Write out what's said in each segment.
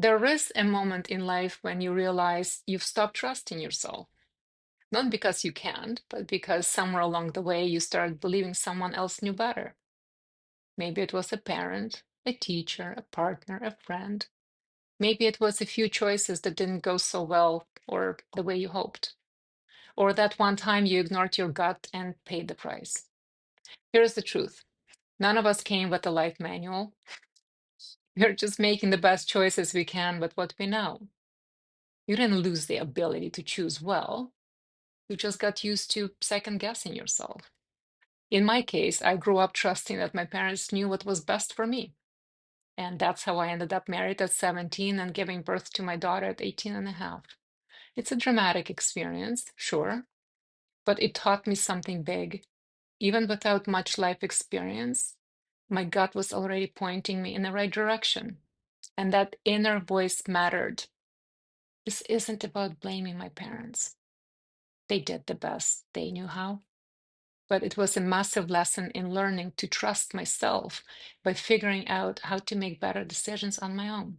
There is a moment in life when you realize you've stopped trusting yourself. Not because you can't, but because somewhere along the way you started believing someone else knew better. Maybe it was a parent, a teacher, a partner, a friend. Maybe it was a few choices that didn't go so well or the way you hoped. Or that one time you ignored your gut and paid the price. Here's the truth. None of us came with a life manual. We're just making the best choices we can with what we know. You didn't lose the ability to choose well. You just got used to second guessing yourself. In my case, I grew up trusting that my parents knew what was best for me. And that's how I ended up married at 17 and giving birth to my daughter at 18 and a half. It's a dramatic experience, sure, but it taught me something big. Even without much life experience, my gut was already pointing me in the right direction. And that inner voice mattered. This isn't about blaming my parents. They did the best they knew how. But it was a massive lesson in learning to trust myself by figuring out how to make better decisions on my own.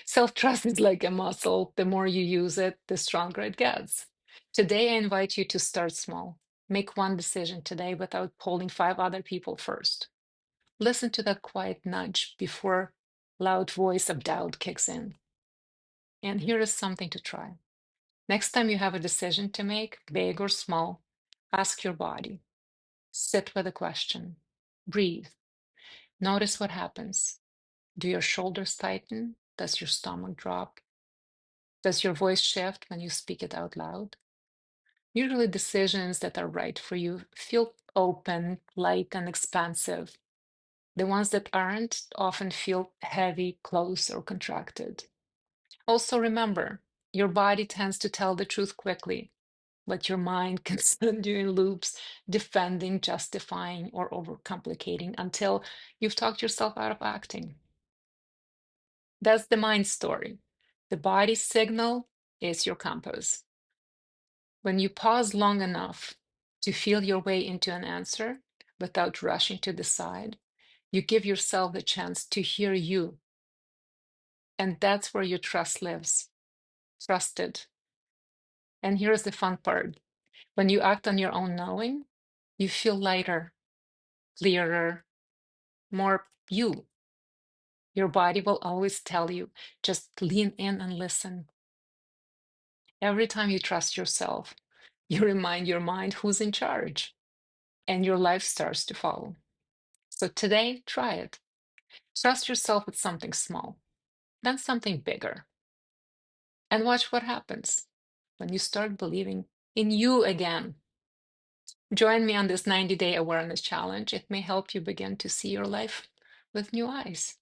Self trust is like a muscle. The more you use it, the stronger it gets. Today, I invite you to start small. Make one decision today without polling five other people first. Listen to that quiet nudge before loud voice of doubt kicks in. And here is something to try. Next time you have a decision to make, big or small, ask your body. Sit with a question. Breathe. Notice what happens. Do your shoulders tighten? Does your stomach drop? Does your voice shift when you speak it out loud? Usually, decisions that are right for you feel open, light, and expansive. The ones that aren't often feel heavy, close, or contracted. Also, remember, your body tends to tell the truth quickly, but your mind can send you in loops, defending, justifying, or overcomplicating until you've talked yourself out of acting. That's the mind story. The body's signal is your compass. When you pause long enough to feel your way into an answer without rushing to decide, you give yourself the chance to hear you. And that's where your trust lives. Trusted. And here's the fun part. When you act on your own knowing, you feel lighter, clearer, more you. Your body will always tell you, just lean in and listen. Every time you trust yourself, you remind your mind who's in charge, and your life starts to follow. So today, try it. Trust yourself with something small, then something bigger, and watch what happens when you start believing in you again. Join me on this 90-day awareness challenge. It may help you begin to see your life with new eyes.